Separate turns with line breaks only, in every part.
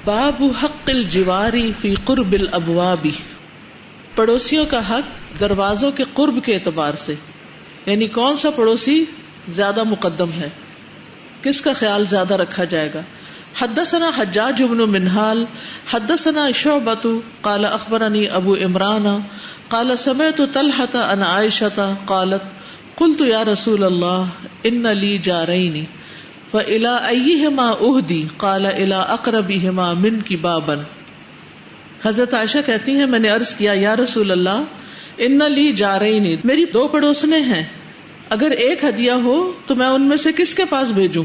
باب حق الجواری فی قرب الابواب، پڑوسیوں کا حق دروازوں کے قرب کے اعتبار سے، یعنی کون سا پڑوسی زیادہ مقدم ہے، کس کا خیال زیادہ رکھا جائے گا۔ حدثنا حجاج بن منہال حدثنا شعبۃ قال اخبرنی ابو عمران قال سمعت طلحۃ عن عائشۃ قالت قلت یا رسول اللہ ان لی جارین فإلی ایہما اہدی قال الی اقربہما منک بابا۔ حضرت عائشہ کہتی ہیں میں نے عرض کیا یا رسول اللہ ان لی جارین، میری دو پڑوسنے ہیں، اگر ایک ہدیہ ہو تو میں ان میں سے کس کے پاس بھیجوں؟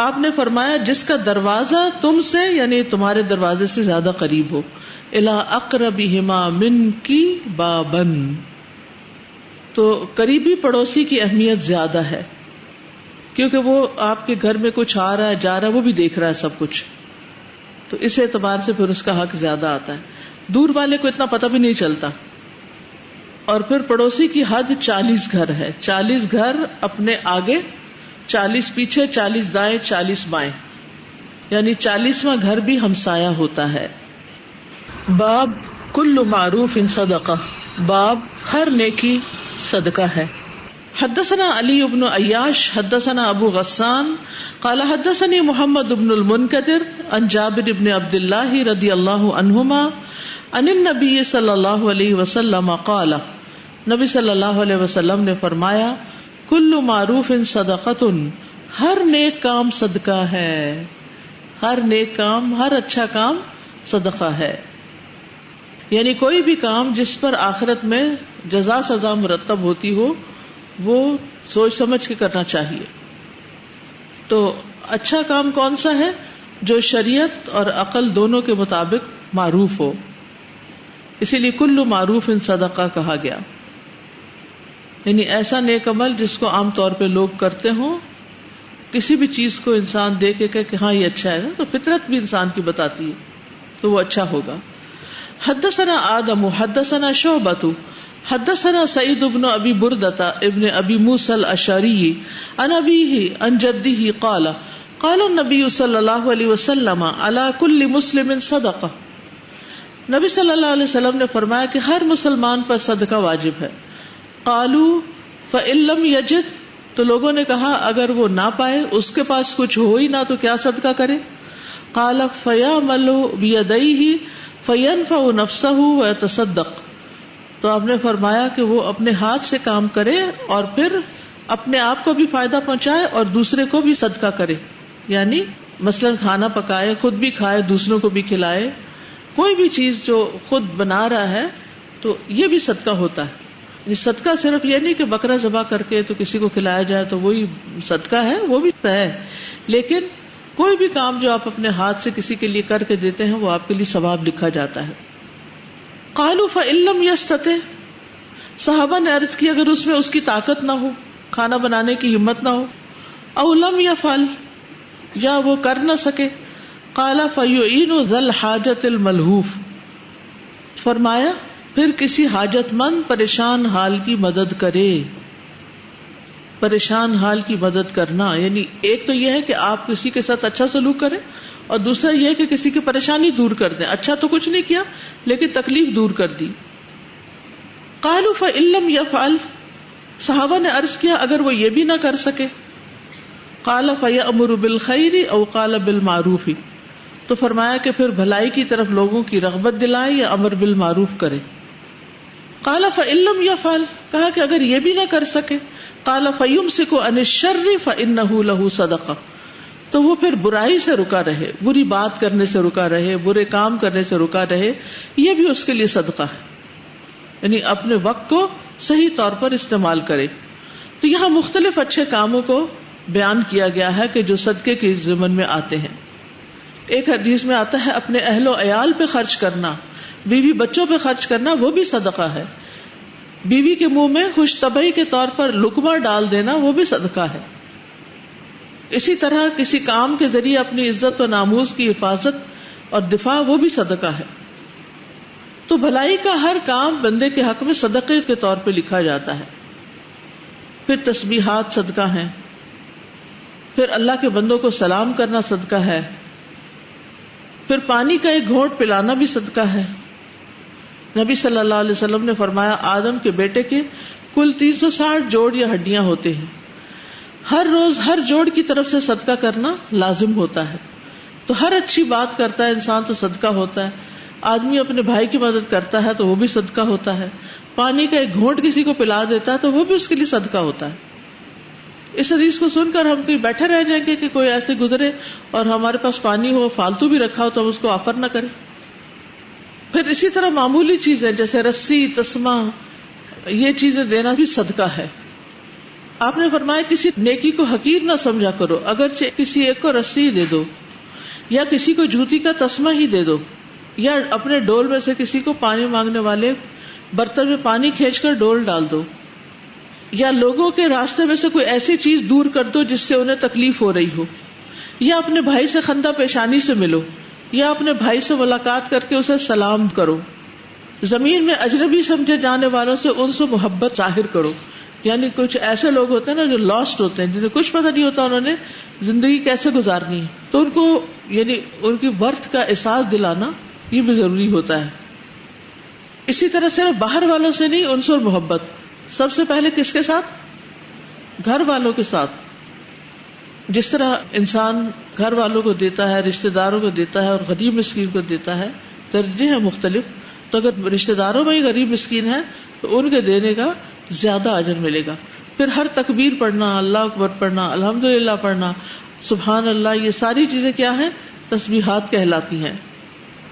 آپ نے فرمایا جس کا دروازہ تم سے یعنی تمہارے دروازے سے زیادہ قریب ہو، الی اقربہما منک بابا۔ تو قریبی پڑوسی کی اہمیت زیادہ ہے کیونکہ وہ آپ کے گھر میں کچھ آ رہا ہے جا رہا ہے، وہ بھی دیکھ رہا ہے سب کچھ، تو اس اعتبار سے پھر اس کا حق زیادہ آتا ہے۔ دور والے کو اتنا پتہ بھی نہیں چلتا۔ اور پھر پڑوسی کی حد 40 گھر ہے، 40 گھر اپنے آگے، 40 پیچھے، 40 دائیں، 40 بائیں، یعنی 40واں گھر بھی ہمسایہ ہوتا ہے۔ باب کل معروف صدقہ، باب ہر نیکی صدقہ ہے۔ حدثنا علی بن عیاش حدثنا ابو غسان قال حدثني محمد بن المنکدر عن جابر بن عبد الله رضی اللہ عنہما عن النبی صلی اللہ علیہ وسلم قال، نبی صلی اللہ علیہ وسلم نے فرمایا کل معروف صدقۃ، ہر نیک کام صدقہ ہے، ہر نیک کام، ہر اچھا کام صدقہ ہے، یعنی کوئی بھی کام جس پر آخرت میں جزا سزا مرتب ہوتی ہو وہ سوچ سمجھ کے کرنا چاہیے۔ تو اچھا کام کون سا ہے؟ جو شریعت اور عقل دونوں کے مطابق معروف ہو، اسی لیے کل معروف صدقہ کہا گیا، یعنی ایسا نیک عمل جس کو عام طور پہ لوگ کرتے ہوں، کسی بھی چیز کو انسان دیکھ کے کہ ہاں یہ اچھا ہے نا، تو فطرت بھی انسان کی بتاتی ہے تو وہ اچھا ہوگا۔ حدثنا آدم حدثنا شعبۃ حدثنا سعید بن ابی بردۃ ابن ابی موسیٰ الاشعری عن ابیہ عن جدہ قال قال النبی صلی اللہ علیہ وسلم علی کل مسلم صدقہ، نبی صلی اللہ علیہ وسلم نے فرمایا کہ ہر مسلمان پر صدقہ واجب ہے۔ قالوا فإن لم یجد، تو لوگوں نے کہا اگر وہ نہ پائے، اس کے پاس کچھ ہو ہی نہ تو کیا صدقہ کرے؟ قال فیعمل بیدیہ فینفع نفسہ ویتصدق، تو آپ نے فرمایا کہ وہ اپنے ہاتھ سے کام کرے اور پھر اپنے آپ کو بھی فائدہ پہنچائے اور دوسرے کو بھی صدقہ کرے، یعنی مثلاً کھانا پکائے، خود بھی کھائے، دوسروں کو بھی کھلائے، کوئی بھی چیز جو خود بنا رہا ہے تو یہ بھی صدقہ ہوتا ہے۔ صدقہ صرف یہ نہیں کہ بکرا ذبح کر کے تو کسی کو کھلایا جائے تو وہی صدقہ ہے، وہ بھی ہے، لیکن کوئی بھی کام جو آپ اپنے ہاتھ سے کسی کے لیے کر کے دیتے ہیں وہ آپ کے لیے ثواب لکھا جاتا ہے۔ قالوا فإن لم يستطع، صحابہ نے عرض کی اگر اس میں اس کی طاقت نہ ہو، کھانا بنانے کی ہمت نہ ہو، او لم يفعل، یا وہ کر نہ سکے، قال فيعين ذا الحاجة الملهوف، فرمایا پھر کسی حاجت مند پریشان حال کی مدد کرے۔ پریشان حال کی مدد کرنا یعنی ایک تو یہ ہے کہ آپ کسی کے ساتھ اچھا سلوک کریں، اور دوسرا یہ ہے کہ کسی کی پریشانی دور کر دیں، اچھا تو کچھ نہیں کیا لیکن تکلیف دور کر دی۔ قالوا فإن لم يفعل، صحابہ نے عرض کیا اگر وہ یہ بھی نہ کر سکے، قال فيأمر بالخير او قال بالمعروف، تو فرمایا کہ پھر بھلائی کی طرف لوگوں کی رغبت دلائے یا امر بالمعروف کرے۔ قال فإن لم يفعل، کہا کہ اگر یہ بھی نہ کر سکے، قال فيمسك عن الشر فإنه له صدقہ، تو وہ پھر برائی سے رکا رہے، بری بات کرنے سے رکا رہے، برے کام کرنے سے رکا رہے، یہ بھی اس کے لیے صدقہ ہے، یعنی اپنے وقت کو صحیح طور پر استعمال کرے۔ تو یہاں مختلف اچھے کاموں کو بیان کیا گیا ہے کہ جو صدقے کے ضمن میں آتے ہیں۔ ایک حدیث میں آتا ہے اپنے اہل و عیال پہ خرچ کرنا، بیوی بچوں پہ خرچ کرنا، وہ بھی صدقہ ہے۔ بیوی کے منہ میں خوش طبعی کے طور پر لقمہ ڈال دینا، وہ بھی صدقہ ہے۔ اسی طرح کسی کام کے ذریعے اپنی عزت و ناموس کی حفاظت اور دفاع، وہ بھی صدقہ ہے۔ تو بھلائی کا ہر کام بندے کے حق میں صدقے کے طور پہ لکھا جاتا ہے۔ پھر تسبیحات صدقہ ہیں، پھر اللہ کے بندوں کو سلام کرنا صدقہ ہے، پھر پانی کا ایک گھونٹ پلانا بھی صدقہ ہے. نبی صلی اللہ علیہ وسلم نے فرمایا آدم کے بیٹے کے کل 360 جوڑ یا ہڈیاں ہوتے ہیں، ہر روز ہر جوڑ کی طرف سے صدقہ کرنا لازم ہوتا ہے. تو ہر اچھی بات کرتا ہے انسان تو صدقہ ہوتا ہے. آدمی اپنے بھائی کی مدد کرتا ہے تو وہ بھی صدقہ ہوتا ہے. پانی کا ایک گھونٹ کسی کو پلا دیتا ہے تو وہ بھی اس کے لیے صدقہ ہوتا ہے. اس حدیث کو سن کر ہم کہیں بیٹھے رہ جائیں گے کہ کوئی ایسے گزرے اور ہمارے پاس پانی ہو فالتو بھی رکھا ہو تو ہم اس کو آفر نہ کریں. پھر اسی طرح معمولی چیزیں جیسے رسی، تسمہ، یہ چیزیں دینا بھی صدقہ ہے. آپ نے فرمایا کسی نیکی کو حقیر نہ سمجھا کرو، اگرچہ کسی ایک کو رسی دے دو یا کسی کو جوتی کا تسمہ ہی دے دو یا اپنے ڈول میں سے کسی کو پانی مانگنے والے برتن میں پانی کھینچ کر ڈول ڈال دو یا لوگوں کے راستے میں سے کوئی ایسی چیز دور کر دو جس سے انہیں تکلیف ہو رہی ہو یا اپنے بھائی سے خندہ پیشانی سے ملو یا اپنے بھائی سے ملاقات کر کے اسے سلام کرو. زمین میں اجنبی سمجھے جانے والوں سے ان سے محبت ظاہر کرو. یعنی کچھ ایسے لوگ ہوتے ہیں نا جو لاسٹ ہوتے ہیں، جنہیں کچھ پتہ نہیں ہوتا انہوں نے زندگی کیسے گزارنی ہے، تو ان کو یعنی ان کی برتھ کا احساس دلانا یہ بھی ضروری ہوتا ہے. اسی طرح صرف باہر والوں سے نہیں، ان سے محبت سب سے پہلے کس کے ساتھ؟ گھر والوں کے ساتھ. جس طرح انسان گھر والوں کو دیتا ہے، رشتہ داروں کو دیتا ہے اور غریب مسکین کو دیتا ہے، درجے ہیں مختلف. تو اگر رشتہ داروں میں ہی غریب مسکین ہے تو ان کے دینے کا زیادہ اجر ملے گا. پھر ہر تکبیر پڑھنا، اللہ اکبر پڑھنا، الحمدللہ پڑھنا، سبحان اللہ، یہ ساری چیزیں کیا ہیں؟ تسبیحات کہلاتی ہیں.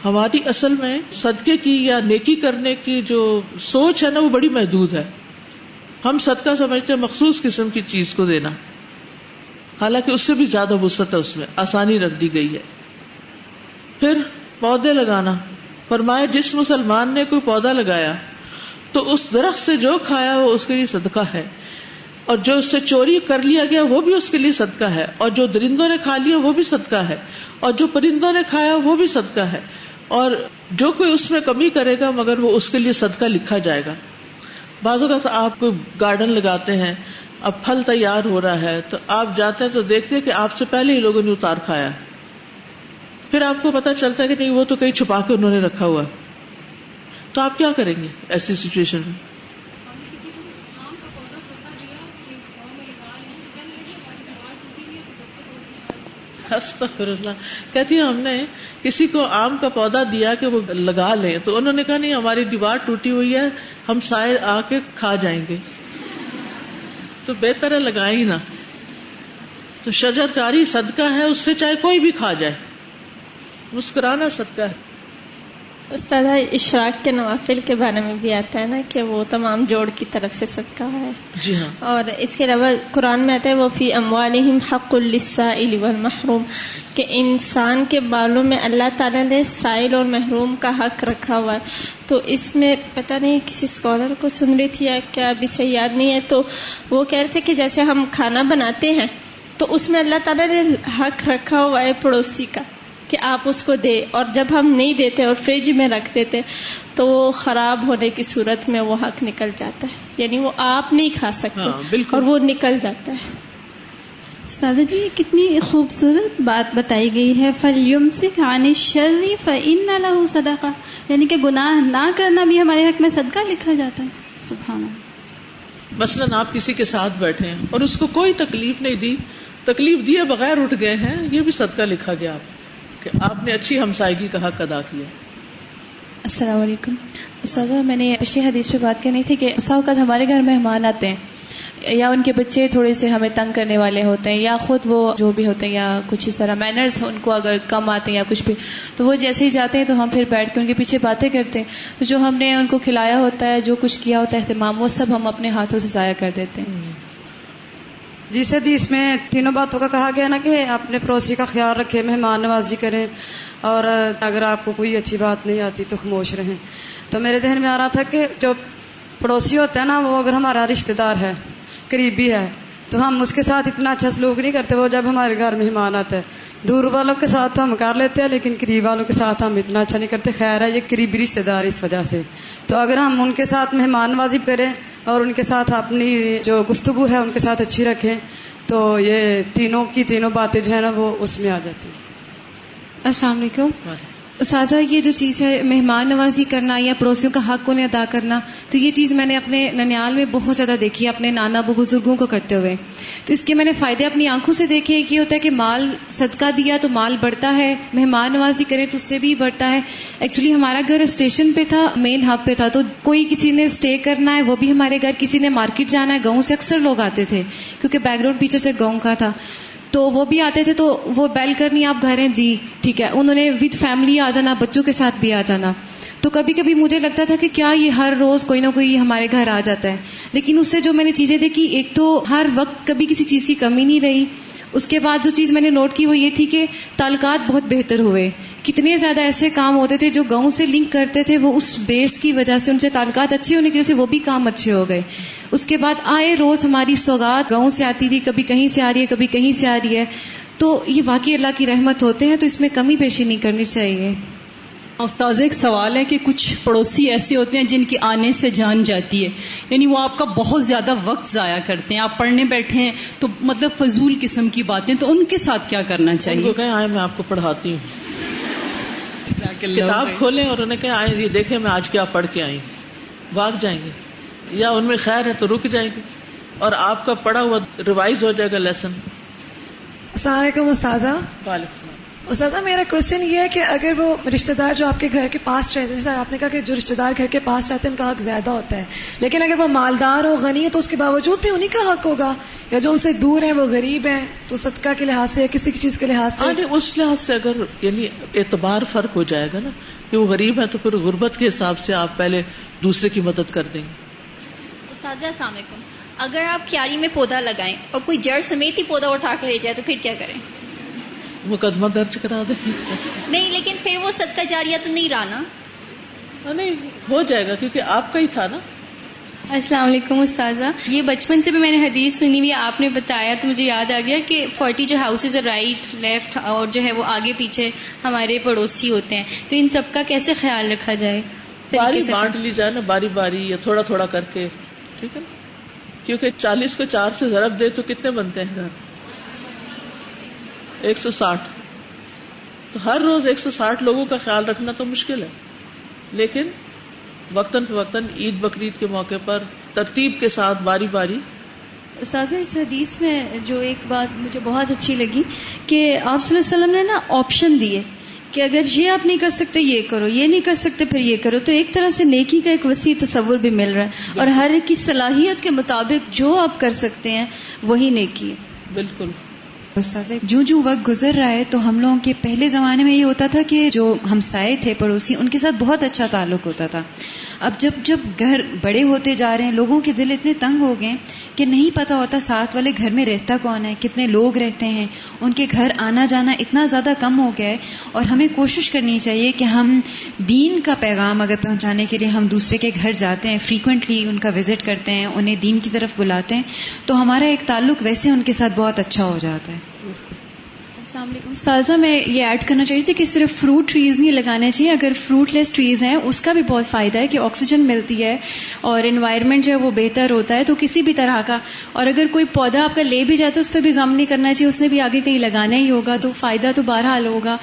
ہماری اصل میں صدقے کی یا نیکی کرنے کی جو سوچ ہے نا وہ بڑی محدود ہے. ہم صدقہ سمجھتے ہیں مخصوص قسم کی چیز کو دینا، حالانکہ اس سے بھی زیادہ وسعت ہے، اس میں آسانی رکھ دی گئی ہے. پھر پودے لگانا، فرمایا جس مسلمان نے کوئی پودا لگایا تو اس درخت سے جو کھایا وہ اس کے لیے صدقہ ہے، اور جو اس سے چوری کر لیا گیا وہ بھی اس کے لیے صدقہ ہے، اور جو درندوں نے کھا لیا وہ بھی صدقہ ہے، اور جو پرندوں نے کھایا وہ بھی صدقہ ہے، اور جو کوئی اس میں کمی کرے گا مگر وہ اس کے لیے صدقہ لکھا جائے گا. بعض اوقات آپ کوئی گارڈن لگاتے ہیں، اب پھل تیار ہو رہا ہے تو آپ جاتے ہیں تو دیکھتے ہیں کہ آپ سے پہلے ہی لوگوں نے اتار کھایا، پھر آپ کو پتا چلتا ہے کہ نہیں وہ تو کہیں چھپا کے انہوں نے رکھا ہوا، تو آپ کیا کریں گے ایسی سچویشن میں؟ استغفر اللہ. کہتی ہم نے کسی کو آم کا پودا دیا کہ وہ لگا لیں تو انہوں نے کہا نہیں ہماری دیوار ٹوٹی ہوئی ہے، ہم سائے آ کے کھا جائیں گے. تو بہتر ہے لگائیں ہی نہ. تو شجر کاری صدقہ ہے، اس سے چاہے کوئی بھی کھا جائے، مسکرانا صدقہ ہے.
استاد اشراق کے نوافل کے بارے میں بھی آتا ہے نا کہ وہ تمام جوڑ کی طرف سے صدقہ ہے.
جی ہاں.
اور اس کے علاوہ قرآن میں آتا ہے وہ فی اموالہم حق للسائل والمحروم، کہ انسان کے بالوں میں اللہ تعالیٰ نے سائل اور محروم کا حق رکھا ہوا ہے. تو اس میں پتہ نہیں کسی اسکالر کو سن رہی تھی یا کیا ابھی صحیح یاد نہیں ہے، تو وہ کہہ رہے تھے کہ جیسے ہم کھانا بناتے ہیں تو اس میں اللہ تعالیٰ نے حق رکھا ہوا ہے پڑوسی کا کہ آپ اس کو دے، اور جب ہم نہیں دیتے اور فریج میں رکھ دیتے تو وہ خراب ہونے کی صورت میں وہ حق نکل جاتا ہے، یعنی وہ آپ نہیں کھا سکتے اور وہ نکل جاتا ہے.
سادہ جی کتنی خوبصورت بات بتائی گئی ہے، فَلْيُمْسِكْ عَنِ الشَّرِّ فَإِنَّ لَهُ صَدَقَةً، یعنی کہ گناہ نہ کرنا بھی ہمارے حق میں صدقہ لکھا جاتا ہے. سبحان اللہ.
مثلاً آپ کسی کے ساتھ بیٹھے ہیں اور اس کو کوئی تکلیف نہیں دی، تکلیف دیے بغیر اٹھ گئے ہیں، یہ بھی صدقہ لکھا گیا کہ آپ نے اچھی ہمسائیگی کا حق ادا کیا.
السلام علیکم. استاذہ میں نے پچھلی حدیث پہ بات کرنی تھی کہ بسا اوقات ہمارے گھر مہمان آتے ہیں یا ان کے بچے تھوڑے سے ہمیں تنگ کرنے والے ہوتے ہیں یا خود وہ جو بھی ہوتے ہیں یا کچھ اس طرح مینرز ان کو اگر کم آتے ہیں یا کچھ بھی، تو وہ جیسے ہی جاتے ہیں تو ہم پھر بیٹھ کے ان کے پیچھے باتیں کرتے ہیں. تو جو ہم نے ان کو کھلایا ہوتا ہے، جو کچھ کیا ہوتا ہے اہتمام، وہ سب ہم اپنے ہاتھوں سے ضائع کر دیتے ہیں.
جس حدیث میں تینوں باتوں کا کہا گیا نا کہ اپنے پڑوسی کا خیال رکھیں، مہمان نوازی کریں، اور اگر آپ کو کوئی اچھی بات نہیں آتی تو خاموش رہیں. تو میرے ذہن میں آ رہا تھا کہ جو پڑوسی ہوتا ہے نا، وہ اگر ہمارا رشتہ دار ہے، قریبی ہے، تو ہم اس کے ساتھ اتنا اچھا سلوک نہیں کرتے وہ جب ہمارے گھر مہمان آتا ہے. دور والوں کے ساتھ ہم کر لیتے ہیں لیکن قریب والوں کے ساتھ ہم اتنا اچھا نہیں کرتے. خیر ہے یہ قریبی رشتہ دار اس وجہ سے. تو اگر ہم ان کے ساتھ مہمان نوازی کریں اور ان کے ساتھ اپنی جو گفتگو ہے ان کے ساتھ اچھی رکھیں تو یہ تینوں کی تینوں باتیں جو ہے نا وہ اس میں آ جاتی ہیں.
السلام علیکم استاذہ. یہ جو چیز ہے مہمان نوازی کرنا یا پڑوسیوں کا حق انہیں ادا کرنا، تو یہ چیز میں نے اپنے ننیال میں بہت زیادہ دیکھی ہے اپنے نانا ابو بزرگوں کو کرتے ہوئے. تو اس کے میں نے فائدے اپنی آنکھوں سے دیکھے. ایک یہ ہوتا ہے کہ مال صدقہ دیا تو مال بڑھتا ہے، مہمان نوازی کرے تو اس سے بھی بڑھتا ہے. ایکچولی ہمارا گھر اسٹیشن پہ تھا، مین ہب پہ تھا، تو کوئی کسی نے اسٹے کرنا ہے وہ بھی ہمارے گھر، کسی نے مارکیٹ جانا ہے، گاؤں سے اکثر لوگ آتے تھے کیونکہ بیک گراؤنڈ پیچھے سے گاؤں کا تھا، تو وہ بھی آتے تھے. تو وہ بیل کرنی، آپ گھر ہیں جی ٹھیک ہے، انہوں نے ود فیملی آ جانا، بچوں کے ساتھ بھی آ جانا. تو کبھی کبھی مجھے لگتا تھا کہ کیا یہ ہر روز کوئی نہ کوئی ہمارے گھر آ جاتا ہے. لیکن اس سے جو میں نے چیزیں دیکھی، ایک تو ہر وقت کبھی کسی چیز کی کمی نہیں رہی. اس کے بعد جو چیز میں نے نوٹ کی وہ یہ تھی کہ تعلقات بہت بہتر ہوئے. کتنے زیادہ ایسے کام ہوتے تھے جو گاؤں سے لنک کرتے تھے، وہ اس بیس کی وجہ سے، ان سے تعلقات اچھے ہونے کی وجہ سے وہ بھی کام اچھے ہو گئے. اس کے بعد آئے روز ہماری سوغات گاؤں سے آتی تھی، کبھی کہیں سے آ رہی ہے، کبھی کہیں سے آ رہی ہے. تو یہ واقعی اللہ کی رحمت ہوتے ہیں، تو اس میں کمی پیشی نہیں کرنی چاہیے.
استاذ ایک سوال ہے کہ کچھ پڑوسی ایسے ہوتے ہیں جن کی آنے سے جان جاتی ہے، یعنی وہ آپ کا بہت زیادہ وقت ضائع کرتے ہیں، آپ پڑھنے بیٹھے ہیں تو مطلب فضول قسم کی باتیں، تو ان کے ساتھ کیا کرنا چاہیے؟
ان کو کہیں آئے میں آپ کو پڑھاتی ہوں، کتاب کھولیں اور انہیں کہیں آئے یہ دیکھیں میں آج کیا پڑھ کے آئی. بھاگ جائیں گے، یا ان میں خیر ہے تو رک جائیں گے اور آپ کا پڑھا ہوا ریوائز ہو جائے گا لیسن.
السلام علیکم استاذہ.
وعلیکم السلام.
استاذہ میرا کوشچن یہ ہے کہ اگر وہ رشتہ دار جو آپ کے گھر کے پاس رہتے ہیں، جیسے آپ نے کہا کہ جو رشتہ دار گھر کے پاس رہتے ہیں ان کا حق زیادہ ہوتا ہے، لیکن اگر وہ مالدار ہو، غنی ہے، تو اس کے باوجود بھی انہیں کا حق ہوگا، یا جو ان سے دور ہیں وہ غریب ہیں تو صدقہ کے لحاظ سے یا کسی کی چیز کے لحاظ سے؟
اس لحاظ سے اگر یعنی اعتبار فرق ہو جائے گا نا کہ وہ غریب ہے تو پھر غربت کے حساب سے آپ پہلے دوسرے کی مدد کر دیں گے.
استاذہ السلام علیکم. اگر آپ کیاری میں پودا لگائیں اور کوئی جڑ سمیت ہی پودا اٹھا کے لے جائے تو پھر کیا کریں؟
مقدمہ درج کرا دیں.
نہیں، لیکن پھر وہ صدقہ جاریہ تو نہیں رہا نا.
نہیں ہو جائے گا کیونکہ آپ کا ہی تھا نا.
السلام علیکم استاذہ. یہ بچپن سے بھی میں نے حدیث سنی ہوئی، آپ نے بتایا تو مجھے یاد آ گیا کہ 40 جو ہاؤسز رائٹ لیفٹ اور جو ہے وہ آگے پیچھے ہمارے پڑوسی ہوتے ہیں، تو ان سب کا کیسے خیال رکھا جائے؟
باری بانٹ لی جائے نا، باری باری یا تھوڑا تھوڑا کر کے، ٹھیک ہے نا. کیونکہ 40 کو 4 سے ضرب دے تو کتنے بنتے ہیں گھر؟ 160. تو ہر روز 160 لوگوں کا خیال رکھنا تو مشکل ہے، لیکن وقتاً فوقتاً عید بقرعید کے موقع پر ترتیب کے ساتھ باری باری.
استاذہ اس حدیث میں جو ایک بات مجھے بہت اچھی لگی کہ آپ صلی اللہ علیہ وسلم نے نا آپشن دیے کہ اگر یہ آپ نہیں کر سکتے یہ کرو، یہ نہیں کر سکتے پھر یہ کرو. تو ایک طرح سے نیکی کا ایک وسیع تصور بھی مل رہا ہے، اور ہر ایک کی صلاحیت کے مطابق جو آپ کر سکتے ہیں وہی نیکی ہے.
بالکل.
استاذ جو وقت گزر رہا ہے تو ہم لوگوں کے پہلے زمانے میں یہ ہوتا تھا کہ جو ہمسائے تھے پڑوسی ان کے ساتھ بہت اچھا تعلق ہوتا تھا. اب جب گھر بڑے ہوتے جا رہے ہیں لوگوں کے دل اتنے تنگ ہو گئے کہ نہیں پتا ہوتا ساتھ والے گھر میں رہتا کون ہے، کتنے لوگ رہتے ہیں، ان کے گھر آنا جانا اتنا زیادہ کم ہو گیا ہے. اور ہمیں کوشش کرنی چاہیے کہ ہم دین کا پیغام اگر پہنچانے کے لیے ہم دوسرے کے گھر جاتے ہیں، فریکوینٹلی ان کا وزٹ کرتے ہیں، انہیں دین کی طرف بلاتے ہیں، تو ہمارا ایک تعلق ویسے ان کے ساتھ بہت اچھا ہو جاتا ہے.
السلام علیکم استاذہ. میں یہ ایڈ کرنا چاہیے تھی کہ صرف فروٹ ٹریز نہیں لگانے چاہیے، اگر فروٹ لیس ٹریز ہیں اس کا بھی بہت فائدہ ہے کہ آکسیجن ملتی ہے اور انوائرمنٹ جو ہے وہ بہتر ہوتا ہے. تو کسی بھی طرح کا، اور اگر کوئی پودا آپ کا لے بھی جاتا ہے اس پہ بھی غم نہیں کرنا چاہیے، اس نے بھی آگے کہیں لگانا ہی ہوگا، تو فائدہ تو بہرحال ہوگا.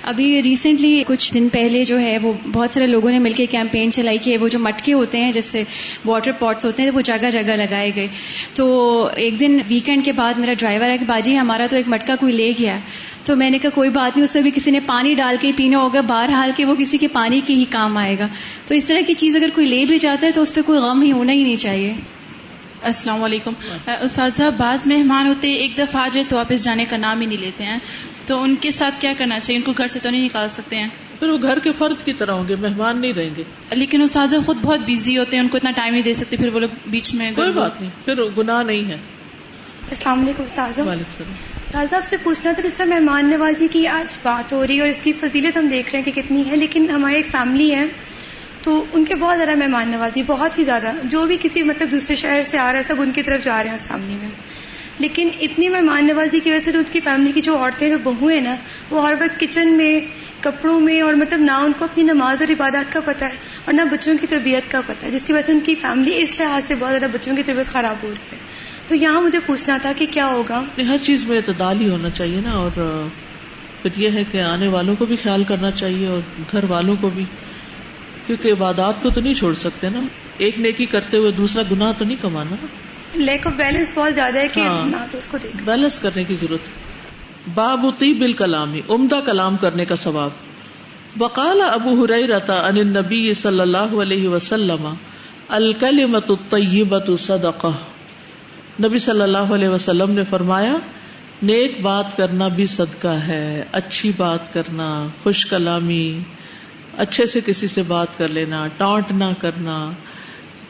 ابھی ریسنٹلی کچھ دن پہلے جو ہے وہ بہت سارے لوگوں نے مل کے کیمپین چلائی کہ وہ جو مٹکے ہوتے ہیں جس سے واٹر پاٹس ہوتے ہیں وہ جگہ جگہ لگائے گئے. تو ایک دن ویکینڈ کے بعد میرا ڈرائیور ہے کہ باجی ہمارا تو ایک مٹکا کوئی لے گیا. تو میں نے کہا کوئی بات نہیں، اس میں بھی کسی نے پانی ڈال کے ہی پینا ہوگا، بہرحال کہ وہ کسی کے پانی کے ہی کام آئے گا. تو اس طرح کی چیز اگر کوئی لے بھی جاتا ہے تو اس پہ کوئی غم ہی ہونا ہی نہیں چاہیے.
السلام علیکم. اساتذہ بعض مہمان ہوتے ایک دفعہ آ جائے تو واپس جانے کا نام ہی نہیں لیتے ہیں، تو ان کے ساتھ کیا کرنا چاہیے؟ ان کو گھر سے تو نہیں نکال سکتے ہیں،
پھر وہ گھر کے فرد کی طرح ہوں گے، مہمان نہیں رہیں گے.
لیکن استاذہ خود بہت بزی ہوتے ہیں، ان کو اتنا ٹائم نہیں دے سکتے، پھر وہ لوگ بیچ میں.
کوئی بات نہیں، پھر گناہ نہیں ہے.
السلام علیکم استاذہ.
وعلیکم السلام.
استاذہ آپ سے پوچھنا تھا، جس طرح مہمان نوازی کی آج بات ہو رہی ہے اور اس کی فضیلت ہم دیکھ رہے ہیں کہ کتنی ہے، لیکن ہماری ایک فیملی ہے تو ان کے بہت زیادہ مہمان نوازی، بہت ہی زیادہ، جو بھی کسی مطلب دوسرے شہر سے آ رہا ہے سب ان کی طرف جا رہے ہیں اس فیملی میں. لیکن اتنی مہمان نوازی کی وجہ سے ان کی فیملی کی جو عورتیں جو بہو ہیں نا، وہ ہر وقت کچن میں کپڑوں میں، اور مطلب نہ ان کو اپنی نماز اور عبادات کا پتہ ہے اور نہ بچوں کی تربیت کا پتہ ہے، جس کی وجہ سے ان کی فیملی اس لحاظ سے بہت زیادہ بچوں کی تربیت خراب ہو رہی ہے. تو یہاں مجھے پوچھنا تھا کہ کیا ہوگا؟
ہر چیز میں اعتدال ہی ہونا چاہیے نا، اور پھر یہ ہے کہ آنے والوں کو بھی خیال کرنا چاہیے اور گھر والوں کو بھی، کیونکہ عبادات کو تو نہیں چھوڑ سکتے نا، ایک نیکی کرتے ہوئے دوسرا گناہ تو نہیں کمانا نا.
لیک آف بیلنس بہت زیادہ ہے کہ نہ تو اس کو دیکھ
بیلنس کرنے کی ضرورت ہے. باب طیب الکلام، عمدہ کلام کرنے کا ثواب. وقال ابو ہریرہ عن النبی صلی اللہ علیہ وسلم الکلمۃ الطیبۃ صدقہ. نبی صلی اللہ علیہ وسلم نے فرمایا نیک بات کرنا بھی صدقہ ہے. اچھی بات کرنا، خوش کلامی، اچھے سے کسی سے بات کر لینا، ٹانٹ نہ کرنا،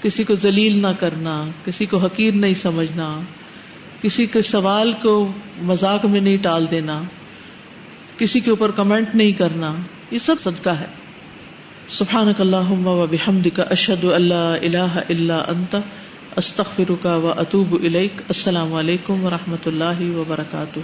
کسی کو ذلیل نہ کرنا، کسی کو حقیر نہیں سمجھنا، کسی کے سوال کو مذاق میں نہیں ٹال دینا، کسی کے اوپر کمنٹ نہیں کرنا، یہ سب صدقہ ہے. سبحانک اللہم و بحمدک اشہد ان لا الہ الا انت استغفرک و اتوب الیک. السلام علیکم و رحمۃ اللہ وبرکاتہ.